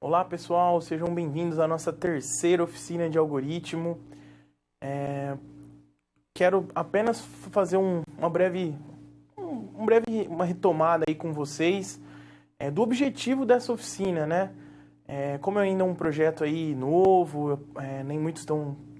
Olá pessoal, sejam bem-vindos à nossa terceira oficina de algoritmo. Quero apenas fazer uma retomada aí com vocês do objetivo dessa oficina, né? Como ainda é um projeto aí novo,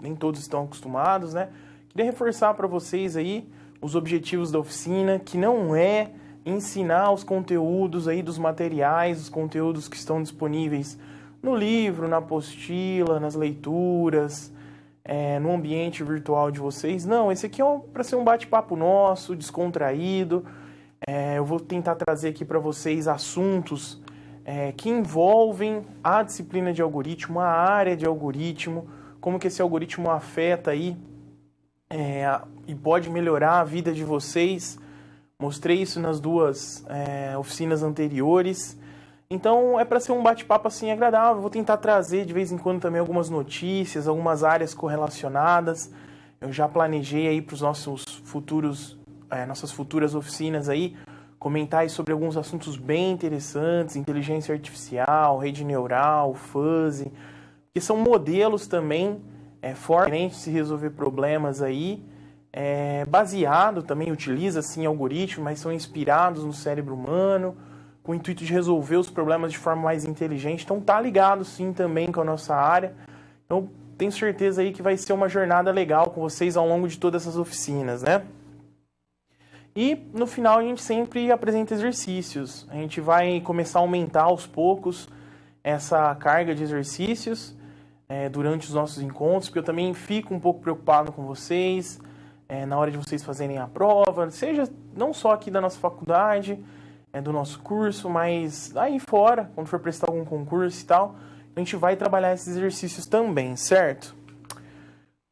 nem todos estão acostumados, né? Queria reforçar para vocês aí os objetivos da oficina, que não é ensinar os conteúdos aí dos materiais, os conteúdos que estão disponíveis no livro, na apostila, nas leituras, no ambiente virtual de vocês. Não, esse aqui é para ser um bate-papo nosso, descontraído. Eu vou tentar trazer aqui para vocês assuntos que envolvem a disciplina de algoritmo, a área de algoritmo, como que esse algoritmo afeta aí e pode melhorar a vida de vocês. Mostrei isso nas duas oficinas anteriores. Então, é para ser um bate-papo assim agradável. Vou tentar trazer de vez em quando também algumas notícias, algumas áreas correlacionadas. Eu já planejei aí para os nossas futuras oficinas aí, comentar aí sobre alguns assuntos bem interessantes, inteligência artificial, rede neural, fuzzy, que são modelos também fortemente de se resolver problemas aí. Baseado também, utiliza sim algoritmos, mas são inspirados no cérebro humano, com o intuito de resolver os problemas de forma mais inteligente. Então tá ligado sim também com a nossa área. Então tenho certeza aí que vai ser uma jornada legal com vocês ao longo de todas essas oficinas, né? E no final a gente sempre apresenta exercícios. A gente vai começar a aumentar aos poucos essa carga de exercícios durante os nossos encontros, porque eu também fico um pouco preocupado com vocês, na hora de vocês fazerem a prova, seja não só aqui da nossa faculdade, do nosso curso, mas aí fora, quando for prestar algum concurso e tal, a gente vai trabalhar esses exercícios também, certo?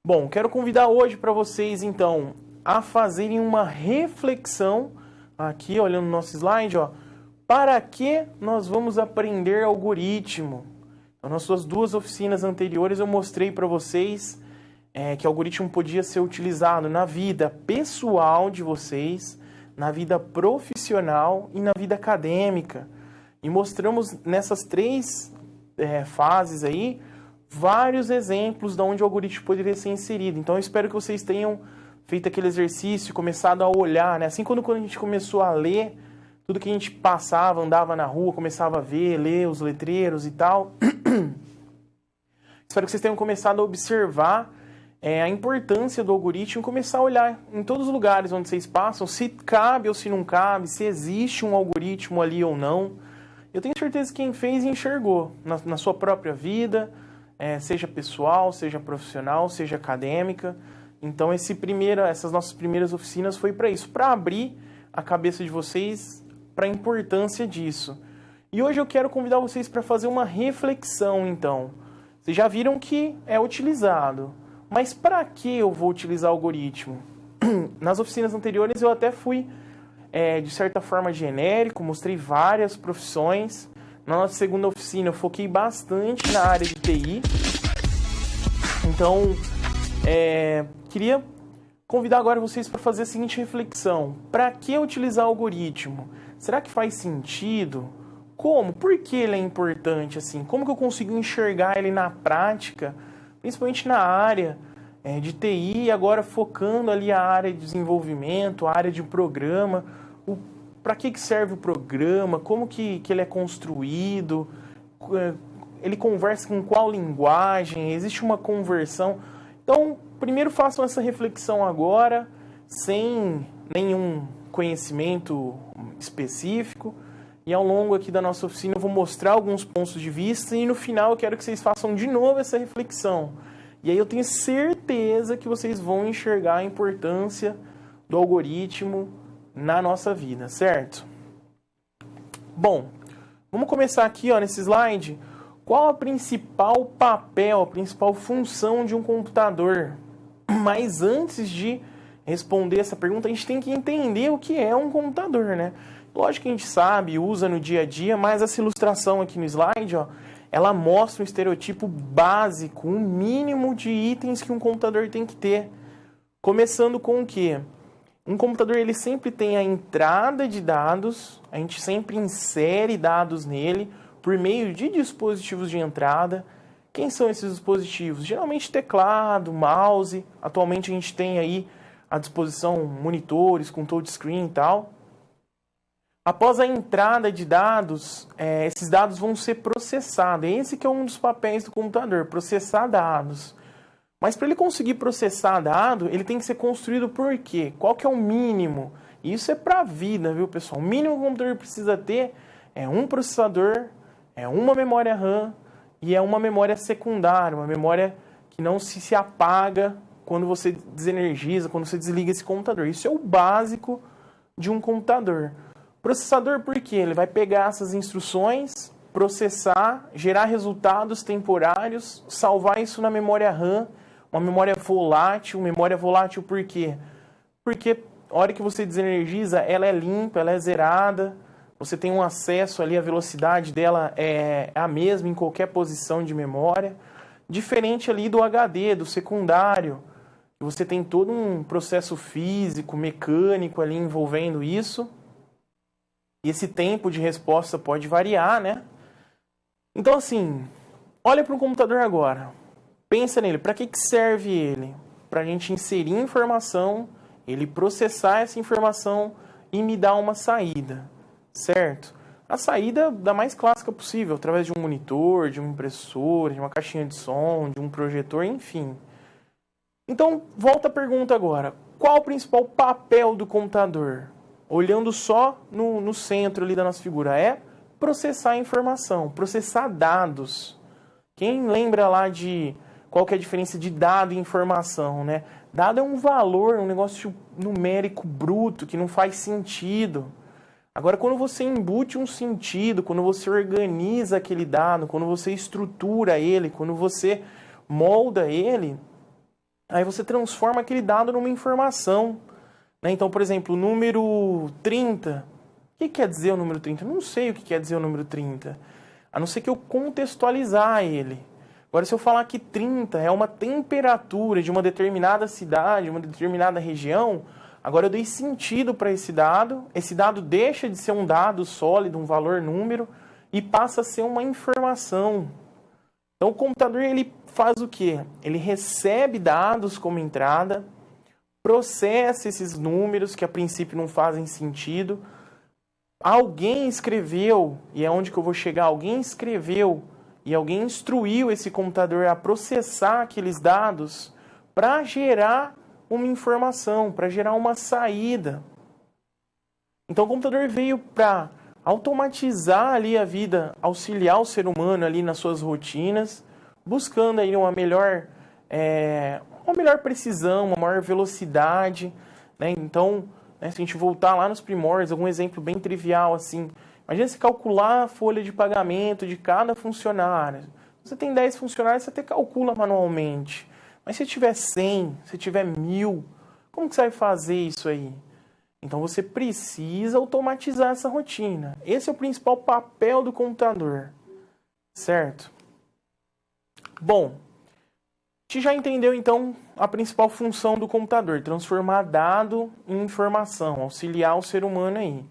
Bom, quero convidar hoje para vocês, então, a fazerem uma reflexão, aqui, olhando no nosso slide, para que nós vamos aprender algoritmo? Então, nas suas duas oficinas anteriores eu mostrei para vocês que o algoritmo podia ser utilizado na vida pessoal de vocês, na vida profissional e na vida acadêmica. E mostramos nessas três fases aí vários exemplos de onde o algoritmo poderia ser inserido. Então eu espero que vocês tenham feito aquele exercício, começado a olhar, né? Assim quando a gente começou a ler, tudo que a gente passava, andava na rua, começava a ver, ler os letreiros e tal. Espero que vocês tenham começado a observar a importância do algoritmo, começar a olhar em todos os lugares onde vocês passam, se cabe ou se não cabe, se existe um algoritmo ali ou não. Eu tenho certeza que quem fez enxergou na sua própria vida, seja pessoal, seja profissional, seja acadêmica. Então essas nossas primeiras oficinas foi para isso, para abrir a cabeça de vocês para a importância disso. E hoje eu quero convidar vocês para fazer uma reflexão, então. Vocês já viram que é utilizado. Mas para que eu vou utilizar o algoritmo? Nas oficinas anteriores eu até fui, de certa forma, genérico, mostrei várias profissões. Na nossa segunda oficina eu foquei bastante na área de TI. Então, queria convidar agora vocês para fazer a seguinte reflexão. Para que utilizar o algoritmo? Será que faz sentido? Como? Por que ele é importante assim? Como que eu consigo enxergar ele na prática? Principalmente na área de TI, e agora focando ali a área de desenvolvimento, a área de programa, para que serve o programa, como que ele é construído, ele conversa com qual linguagem, existe uma conversão. Então, primeiro façam essa reflexão agora, sem nenhum conhecimento específico, e ao longo aqui da nossa oficina eu vou mostrar alguns pontos de vista e no final eu quero que vocês façam de novo essa reflexão. E aí eu tenho certeza que vocês vão enxergar a importância do algoritmo na nossa vida, certo? Bom, vamos começar aqui nesse slide. Qual a principal papel, a principal função de um computador? Mas antes de responder essa pergunta, a gente tem que entender o que é um computador, né? Lógico que a gente sabe, usa no dia a dia, mas essa ilustração aqui no slide, ela mostra um estereotipo básico, um mínimo de itens que um computador tem que ter. Começando com o quê? Um computador ele sempre tem a entrada de dados, a gente sempre insere dados nele. O por meio de dispositivos de entrada. Quem são esses dispositivos? Geralmente teclado, mouse. Atualmente a gente tem aí à disposição monitores com touchscreen e tal. Após a entrada de dados, esses dados vão ser processados. Esse que é um dos papéis do computador, processar dados. Mas para ele conseguir processar dado, ele tem que ser construído por quê? Qual que é o mínimo? Isso é para a vida, viu, pessoal? O mínimo que o computador precisa ter é um processador, é uma memória RAM e é uma memória secundária, uma memória que não se apaga quando você desenergiza, quando você desliga esse computador. Isso é o básico de um computador. Processador, por quê? Ele vai pegar essas instruções, processar, gerar resultados temporários, salvar isso na memória RAM, uma memória volátil por quê? Porque a hora que você desenergiza, ela é limpa, ela é zerada, você tem um acesso ali, a velocidade dela é a mesma em qualquer posição de memória, diferente ali do HD, do secundário, você tem todo um processo físico, mecânico ali envolvendo isso, e esse tempo de resposta pode variar, né? Então, assim, olha para o computador agora. Pensa nele. Para que serve ele? Para a gente inserir informação, ele processar essa informação e me dar uma saída, certo? A saída da mais clássica possível, através de um monitor, de uma impressora, de uma caixinha de som, de um projetor, enfim. Então, volta a pergunta agora. Qual o principal papel do computador? Olhando só no centro ali da nossa figura, é processar a informação, processar dados. Quem lembra lá de qual que é a diferença de dado e informação, né? Dado é um valor, um negócio numérico bruto, que não faz sentido. Agora, quando você embute um sentido, quando você organiza aquele dado, quando você estrutura ele, quando você molda ele, aí você transforma aquele dado numa informação. Então, por exemplo, o número 30. O que quer dizer o número 30? Eu não sei o que quer dizer o número 30. A não ser que eu contextualizar ele. Agora, se eu falar que 30 é uma temperatura de uma determinada cidade, uma determinada região, agora eu dei sentido para esse dado. Esse dado deixa de ser um dado sólido, um valor número, e passa a ser uma informação. Então, o computador ele faz o quê? Ele recebe dados como entrada, processa esses números que a princípio não fazem sentido. Alguém escreveu, e é onde que eu vou chegar, alguém escreveu e alguém instruiu esse computador a processar aqueles dados para gerar uma informação, para gerar uma saída. Então o computador veio para automatizar ali a vida, auxiliar o ser humano ali nas suas rotinas, buscando aí uma melhor precisão, uma maior velocidade, né? Então, se a gente voltar lá nos primórdios, algum exemplo bem trivial assim, imagina você calcular a folha de pagamento de cada funcionário. Se você tem 10 funcionários, você até calcula manualmente. Mas se tiver 100, se tiver 1000, como que você vai fazer isso aí? Então você precisa automatizar essa rotina. Esse é o principal papel do computador, certo? Bom, a gente já entendeu então a principal função do computador, transformar dado em informação, auxiliar o ser humano aí.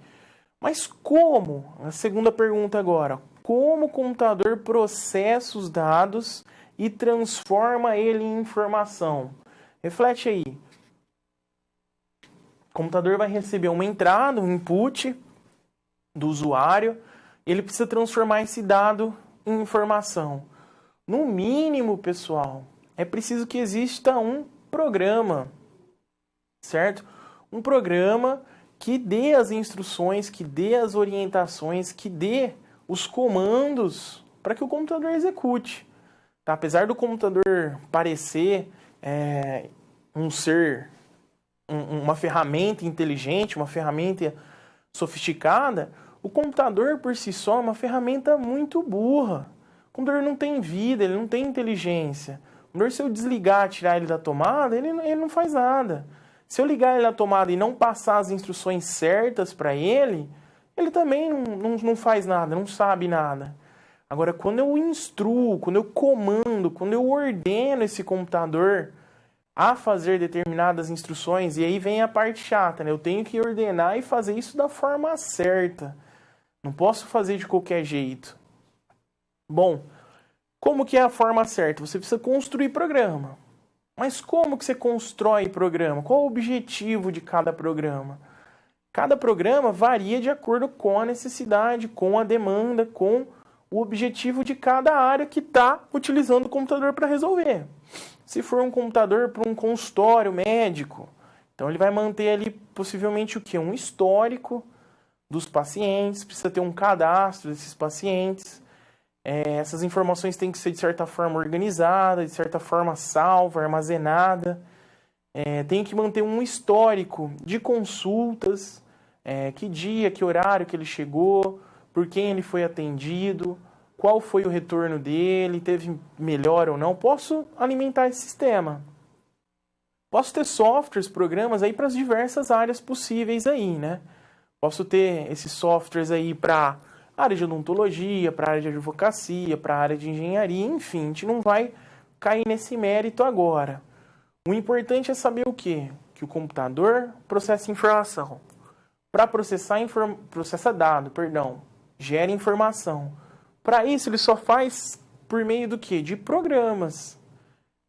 Mas como? A segunda pergunta agora. Como o computador processa os dados e transforma ele em informação? Reflete aí. O computador vai receber uma entrada, um input do usuário, e ele precisa transformar esse dado em informação. No mínimo, pessoal, é preciso que exista um programa, certo? Um programa que dê as instruções, que dê as orientações, que dê os comandos para que o computador execute. Tá? Apesar do computador parecer uma ferramenta inteligente, uma ferramenta sofisticada, o computador por si só é uma ferramenta muito burra. O computador não tem vida, ele não tem inteligência. O computador, se eu desligar, tirar ele da tomada, ele não faz nada. Se eu ligar ele na tomada e não passar as instruções certas para ele, ele também não faz nada, não sabe nada. Agora, quando eu instruo, quando eu comando, quando eu ordeno esse computador a fazer determinadas instruções, e aí vem a parte chata, né? Eu tenho que ordenar e fazer isso da forma certa. Não posso fazer de qualquer jeito. Bom, como que é a forma certa? Você precisa construir programa. Mas como que você constrói programa? Qual o objetivo de cada programa? Cada programa varia de acordo com a necessidade, com a demanda, com o objetivo de cada área que está utilizando o computador para resolver. Se for um computador para um consultório médico, então ele vai manter ali possivelmente o quê? Um histórico dos pacientes, precisa ter um cadastro desses pacientes. Essas informações têm que ser de certa forma organizadas, de certa forma salva, armazenada. Tem que manter um histórico de consultas, que dia, que horário que ele chegou, por quem ele foi atendido, qual foi o retorno dele, teve melhora ou não. Posso alimentar esse sistema. Posso ter softwares, programas aí para as diversas áreas possíveis aí, né? Posso ter esses softwares aí para área de odontologia, para área de advocacia, para área de engenharia, enfim, a gente não vai cair nesse mérito agora. O importante é saber o quê? Que o computador processa informação. Para processa dado, gera informação. Para isso, ele só faz por meio do quê? De programas.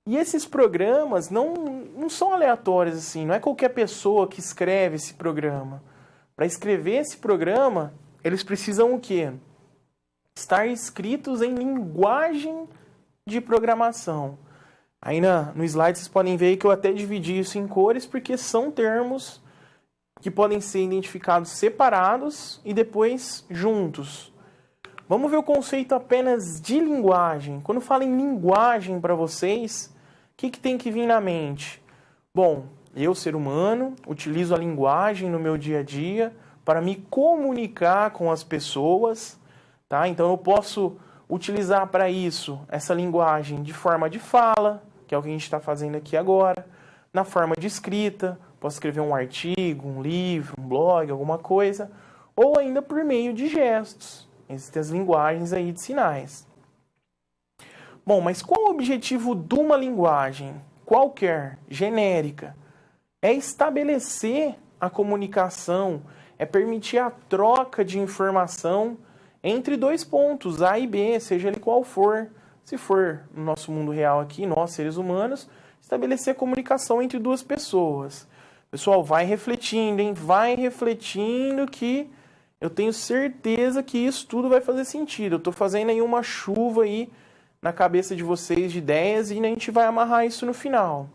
E esses programas não são aleatórios assim, não é qualquer pessoa que escreve esse programa. Para escrever esse programa, eles precisam o quê? Estar escritos em linguagem de programação. Aí no slide vocês podem ver que eu até dividi isso em cores, porque são termos que podem ser identificados separados e depois juntos. Vamos ver o conceito apenas de linguagem. Quando eu falo em linguagem para vocês, o que tem que vir na mente? Bom, eu, ser humano, utilizo a linguagem no meu dia a dia para me comunicar com as pessoas, tá? Então eu posso utilizar para isso essa linguagem de forma de fala, que é o que a gente está fazendo aqui agora, na forma de escrita, posso escrever um artigo, um livro, um blog, alguma coisa, ou ainda por meio de gestos. Existem as linguagens aí de sinais. Bom, mas qual o objetivo de uma linguagem qualquer, genérica? É estabelecer a comunicação, é permitir a troca de informação entre dois pontos, A e B, seja ele qual for. Se for no nosso mundo real aqui, nós seres humanos, estabelecer a comunicação entre duas pessoas. Pessoal, vai refletindo, hein? Vai refletindo que eu tenho certeza que isso tudo vai fazer sentido. Eu estou fazendo aí uma chuva aí na cabeça de vocês de ideias e a gente vai amarrar isso no final.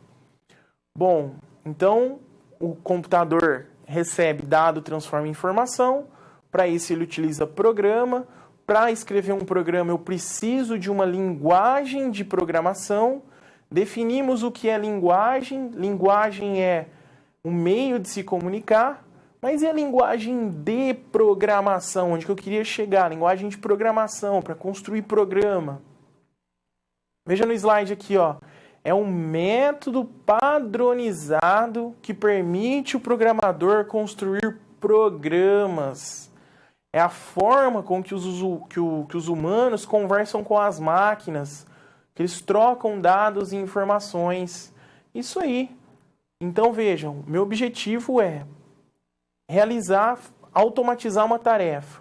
Bom, então o computador recebe dado, transforma em informação. Para isso ele utiliza programa. Para escrever um programa eu preciso de uma linguagem de programação. Definimos o que é linguagem. Linguagem é um meio de se comunicar. Mas e a linguagem de programação? Onde que eu queria chegar? Linguagem de programação, para construir programa. Veja no slide aqui, ó. É um método padronizado que permite o programador construir programas. É a forma com que os humanos conversam com as máquinas, que eles trocam dados e informações. Isso aí. Então vejam, meu objetivo é automatizar uma tarefa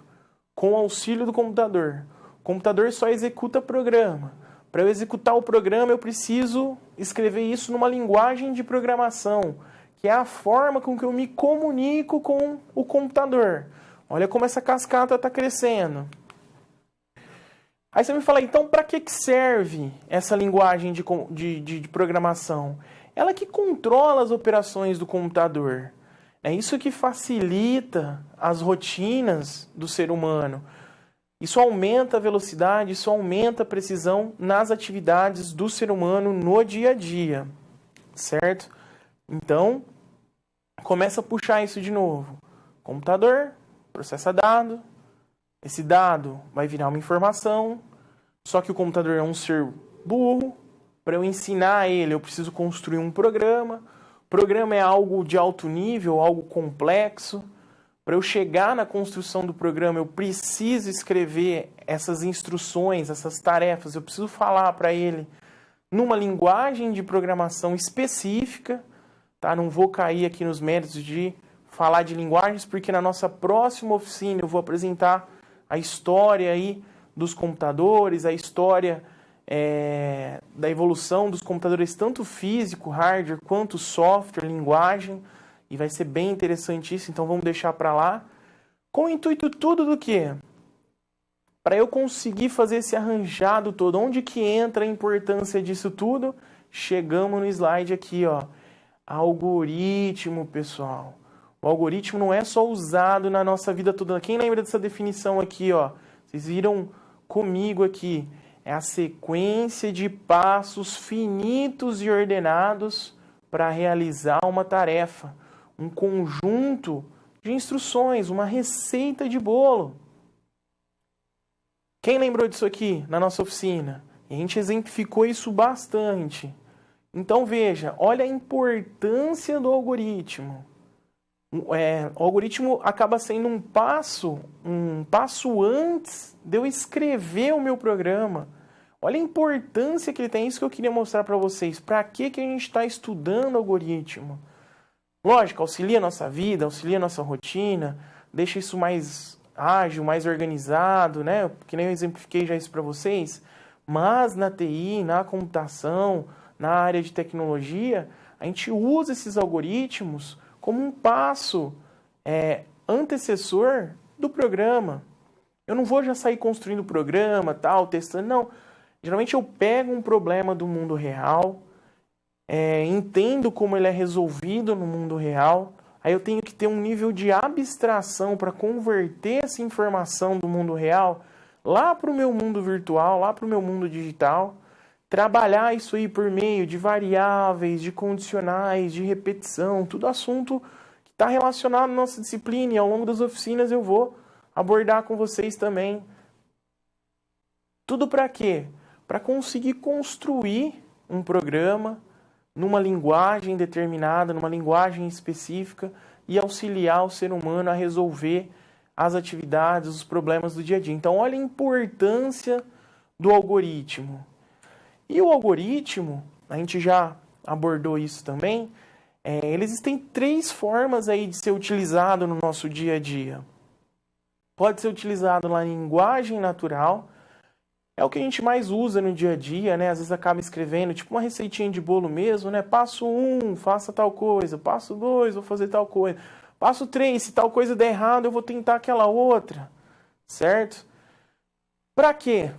com o auxílio do computador. O computador só executa programa. Para eu executar o programa, eu preciso escrever isso numa linguagem de programação, que é a forma com que eu me comunico com o computador. Olha como essa cascata está crescendo. Aí você me fala, então, para que serve essa linguagem de programação? Ela que controla as operações do computador. É isso que facilita as rotinas do ser humano. Isso aumenta a velocidade, isso aumenta a precisão nas atividades do ser humano no dia a dia, certo? Então, começa a puxar isso de novo. Computador, processa dado, esse dado vai virar uma informação, só que o computador é um ser burro. Para eu ensinar ele, eu preciso construir um programa. Programa é algo de alto nível, algo complexo. Para eu chegar na construção do programa, eu preciso escrever essas instruções, essas tarefas, eu preciso falar para ele numa linguagem de programação específica, tá? Não vou cair aqui nos méritos de falar de linguagens, porque na nossa próxima oficina eu vou apresentar a história aí dos computadores, a história da evolução dos computadores, tanto físico, hardware, quanto software, linguagem, e vai ser bem interessante isso, então vamos deixar para lá. Com o intuito tudo do quê? Para eu conseguir fazer esse arranjado todo. Onde que entra a importância disso tudo? Chegamos no slide aqui, ó. Algoritmo, pessoal. O algoritmo não é só usado na nossa vida toda. Quem lembra dessa definição aqui, ó? Vocês viram comigo aqui. É a sequência de passos finitos e ordenados para realizar uma tarefa. Um conjunto de instruções, uma receita de bolo. Quem lembrou disso aqui na nossa oficina? A gente exemplificou isso bastante. Então veja, olha a importância do algoritmo. O algoritmo acaba sendo um passo antes de eu escrever o meu programa. Olha a importância que ele tem, isso que eu queria mostrar para vocês. Para que a gente está estudando algoritmo? Lógico, auxilia a nossa vida, auxilia a nossa rotina, deixa isso mais ágil, mais organizado, né? Que nem eu exemplifiquei já isso para vocês. Mas na TI, na computação, na área de tecnologia, a gente usa esses algoritmos como um passo antecessor do programa. Eu não vou já sair construindo o programa, tal, testando, não. Geralmente eu pego um problema do mundo real, entendo como ele é resolvido no mundo real, aí eu tenho que ter um nível de abstração para converter essa informação do mundo real lá para o meu mundo virtual, lá para o meu mundo digital, trabalhar isso aí por meio de variáveis, de condicionais, de repetição, tudo assunto que está relacionado à nossa disciplina, e ao longo das oficinas eu vou abordar com vocês também. Tudo para quê? Para conseguir construir um programa numa linguagem determinada, numa linguagem específica, e auxiliar o ser humano a resolver as atividades, os problemas do dia a dia. Então, olha a importância do algoritmo. E o algoritmo, a gente já abordou isso também, existem 3 formas aí de ser utilizado no nosso dia a dia. Pode ser utilizado na linguagem natural, é o que a gente mais usa no dia a dia, né? Às vezes acaba escrevendo, tipo uma receitinha de bolo mesmo, né? Passo 1, faça tal coisa. Passo 2, vou fazer tal coisa. Passo 3, se tal coisa der errado, eu vou tentar aquela outra. Certo? Para quê?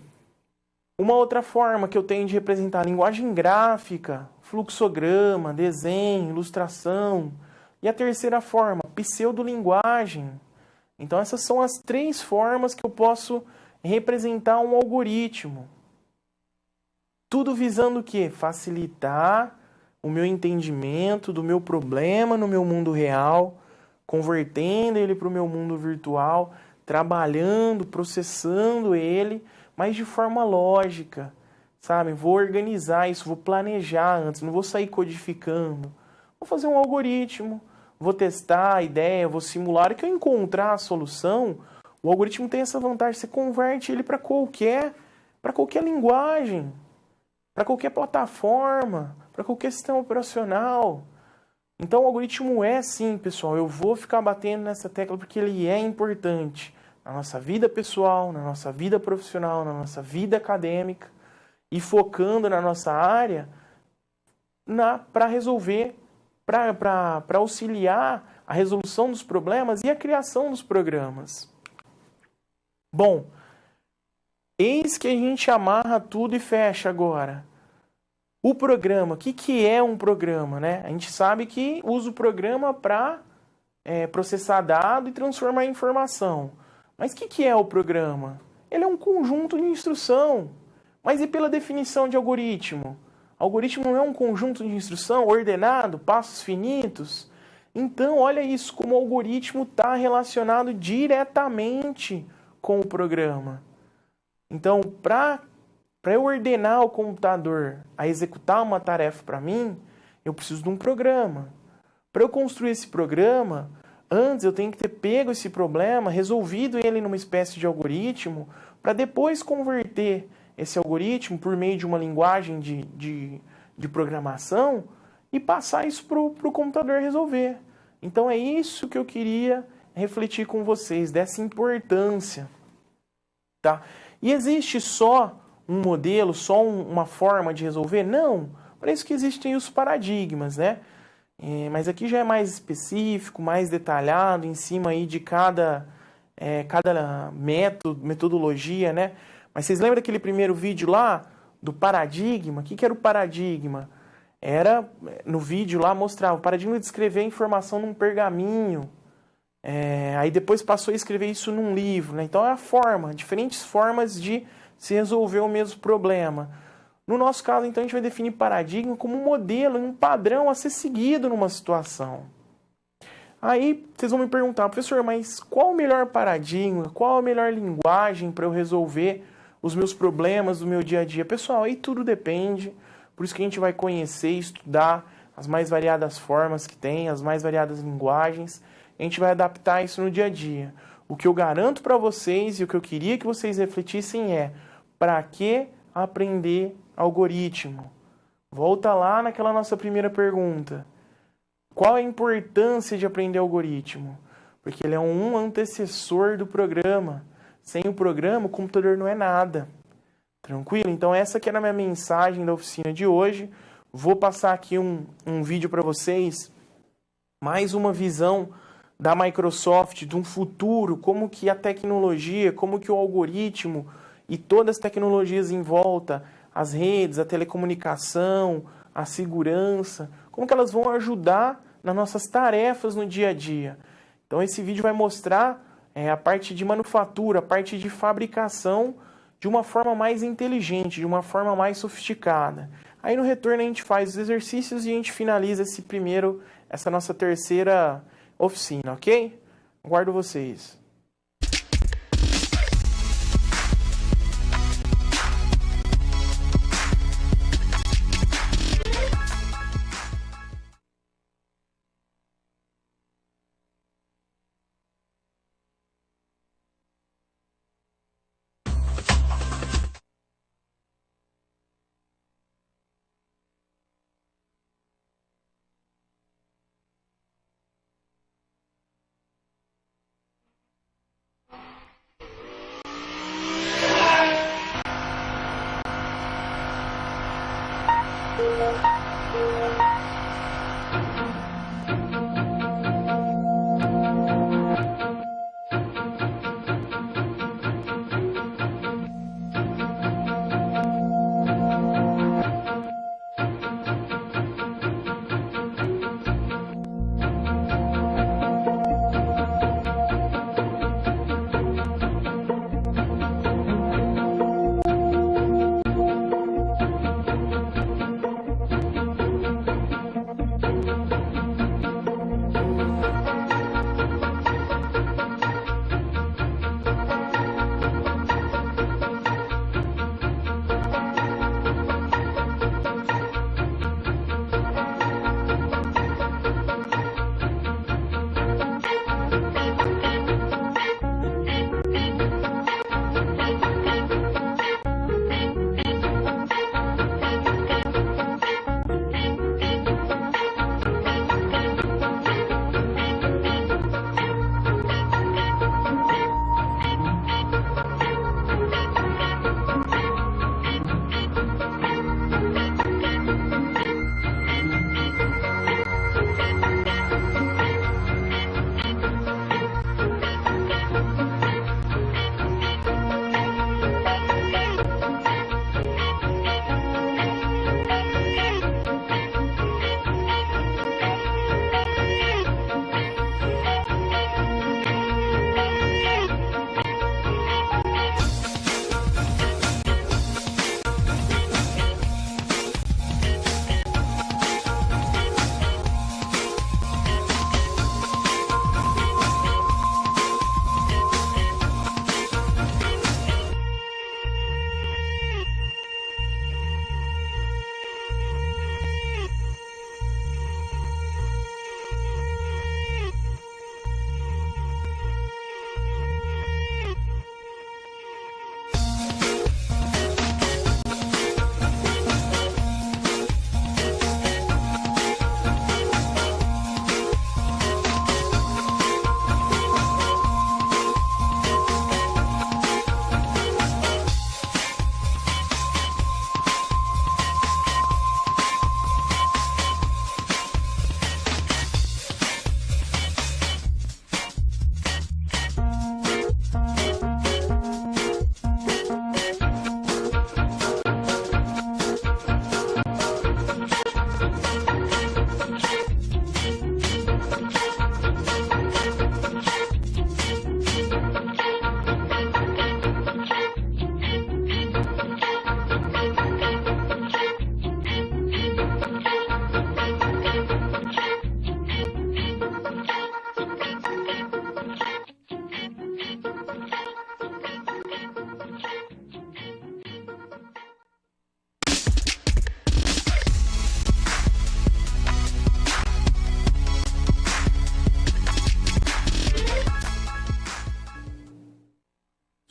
Uma outra forma que eu tenho de representar a linguagem gráfica, fluxograma, desenho, ilustração. E a terceira forma, pseudolinguagem. Então essas são as 3 formas que eu posso representar um algoritmo. Tudo visando o quê? Facilitar o meu entendimento do meu problema no meu mundo real, convertendo ele para o meu mundo virtual, trabalhando, processando ele, mas de forma lógica, sabe? Vou organizar isso, vou planejar antes, não vou sair codificando. Vou fazer um algoritmo, vou testar a ideia, vou simular, que eu encontrar a solução. O algoritmo tem essa vantagem, você converte ele para qualquer linguagem, para qualquer plataforma, para qualquer sistema operacional. Então o algoritmo sim, pessoal, eu vou ficar batendo nessa tecla porque ele é importante na nossa vida pessoal, na nossa vida profissional, na nossa vida acadêmica, e focando na nossa área para resolver, para auxiliar a resolução dos problemas e a criação dos programas. Bom, eis que a gente amarra tudo e fecha agora. O programa, o que é um programa, né? A gente sabe que usa o programa para processar dado e transformar em informação. Mas o que é o programa? Ele é um conjunto de instrução. Mas e pela definição de algoritmo? Algoritmo não é um conjunto de instrução ordenado, passos finitos? Então, olha isso, como o algoritmo está relacionado diretamente com o programa. Então, para eu ordenar o computador a executar uma tarefa para mim, eu preciso de um programa. Para eu construir esse programa, antes eu tenho que ter pego esse problema, resolvido ele numa espécie de algoritmo, para depois converter esse algoritmo por meio de uma linguagem de programação e passar isso para o computador resolver. Então é isso que eu queria refletir com vocês, dessa importância. tá? E existe só um modelo, só uma forma de resolver? Não. Para isso que existem os paradigmas, né? Mas aqui já é mais específico, mais detalhado, em cima aí de cada metodologia, né? Mas vocês lembram daquele primeiro vídeo lá, do paradigma? O que era o paradigma? Era, no vídeo lá, mostrava o paradigma de escrever a informação num pergaminho. Aí depois passou a escrever isso num livro, né? Então é a forma, diferentes formas de se resolver o mesmo problema. No nosso caso, então, a gente vai definir paradigma como um modelo, um padrão a ser seguido numa situação. Aí vocês vão me perguntar, professor, mas qual o melhor paradigma, qual a melhor linguagem para eu resolver os meus problemas do meu dia a dia? Pessoal, aí tudo depende, por isso que a gente vai conhecer, estudar as mais variadas formas que tem, as mais variadas linguagens, a gente vai adaptar isso no dia a dia. O que eu garanto para vocês e o que eu queria que vocês refletissem é, para que aprender algoritmo? Volta lá naquela nossa primeira pergunta. Qual a importância de aprender algoritmo? Porque ele é um antecessor do programa. Sem o programa, o computador não é nada. Tranquilo? Então essa que era a minha mensagem da oficina de hoje. Vou passar aqui um vídeo para vocês. Mais uma visão da Microsoft, de um futuro, como que a tecnologia, como que o algoritmo e todas as tecnologias em volta, as redes, a telecomunicação, a segurança, como que elas vão ajudar nas nossas tarefas no dia a dia. Então esse vídeo vai mostrar a parte de manufatura, a parte de fabricação de uma forma mais inteligente, de uma forma mais sofisticada. Aí no retorno a gente faz os exercícios e a gente finaliza essa nossa terceira oficina, ok? Aguardo vocês.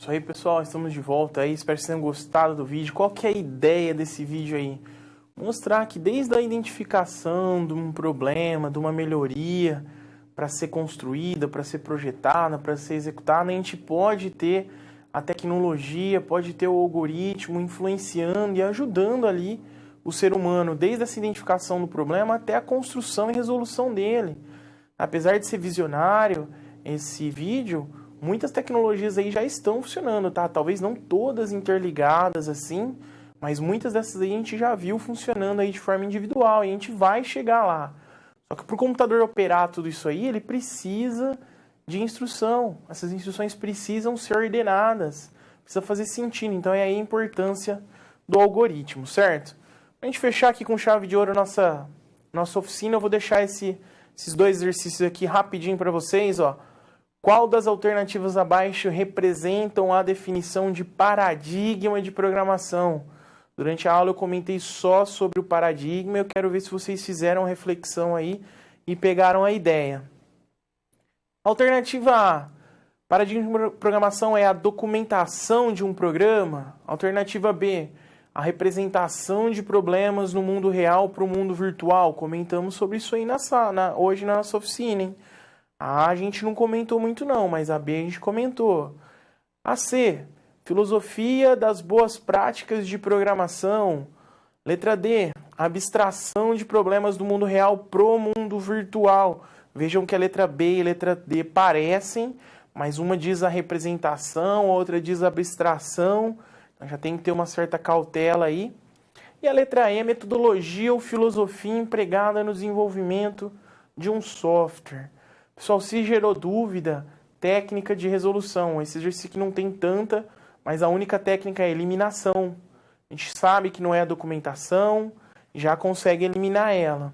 Isso aí, pessoal, estamos de volta aí, espero que vocês tenham gostado do vídeo. Qual que é a ideia desse vídeo aí? Mostrar que desde a identificação de um problema, de uma melhoria para ser construída, para ser projetada, para ser executada, a gente pode ter a tecnologia, pode ter o algoritmo influenciando e ajudando ali o ser humano, desde essa identificação do problema até a construção e resolução dele. Apesar de ser visionário, esse vídeo, muitas tecnologias aí já estão funcionando, tá? Talvez não todas interligadas assim, mas muitas dessas aí a gente já viu funcionando aí de forma individual e a gente vai chegar lá. Só que para o computador operar tudo isso aí, ele precisa de instrução. Essas instruções precisam ser ordenadas, precisa fazer sentido. Então é aí a importância do algoritmo, certo? Para a gente fechar aqui com chave de ouro nossa oficina, eu vou deixar esses dois exercícios aqui rapidinho para vocês, ó. Qual das alternativas abaixo representam a definição de paradigma de programação? Durante a aula eu comentei só sobre o paradigma, eu quero ver se vocês fizeram reflexão aí e pegaram a ideia. Alternativa A, paradigma de programação é a documentação de um programa. Alternativa B, a representação de problemas no mundo real para o mundo virtual. Comentamos sobre isso aí hoje na nossa oficina, hein? A A gente não comentou muito não, mas a B a gente comentou. A C, filosofia das boas práticas de programação. Letra D, abstração de problemas do mundo real pro mundo virtual. Vejam que a letra B e a letra D parecem, mas uma diz a representação, a outra diz a abstração. Então já tem que ter uma certa cautela aí. E a letra E, metodologia ou filosofia empregada no desenvolvimento de um software. Pessoal, se gerou dúvida, técnica de resolução. Esse exercício aqui não tem tanta, mas a única técnica é eliminação. A gente sabe que não é a documentação, já consegue eliminar ela.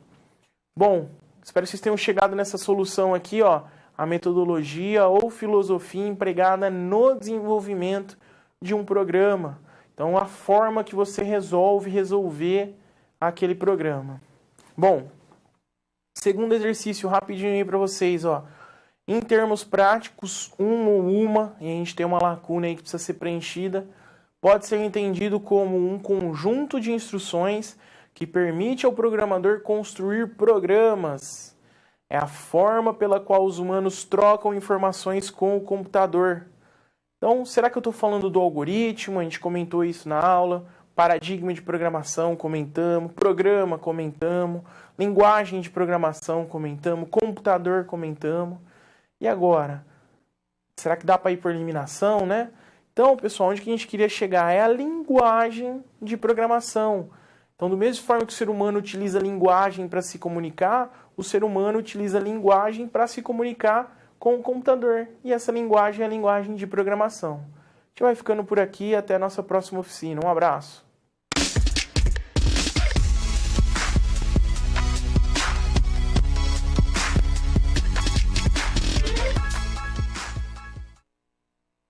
Bom, espero que vocês tenham chegado nessa solução aqui, ó, a metodologia ou filosofia empregada no desenvolvimento de um programa. Então, a forma que você resolver aquele programa. Bom, segundo exercício rapidinho aí para vocês, ó. Em termos práticos, e a gente tem uma lacuna aí que precisa ser preenchida, pode ser entendido como um conjunto de instruções que permite ao programador construir programas. É a forma pela qual os humanos trocam informações com o computador. Então, será que eu estou falando do algoritmo? A gente comentou isso na aula. Paradigma de programação, comentamos. Programa, comentamos. Linguagem de programação, comentamos. Computador, comentamos. E agora? Será que dá para ir por eliminação, né? Então, pessoal, onde que a gente queria chegar? É a linguagem de programação. Então, do mesmo forma que o ser humano utiliza a linguagem para se comunicar, o ser humano utiliza a linguagem para se comunicar com o computador. E essa linguagem é a linguagem de programação. A gente vai ficando por aqui. Até a nossa próxima oficina. Um abraço.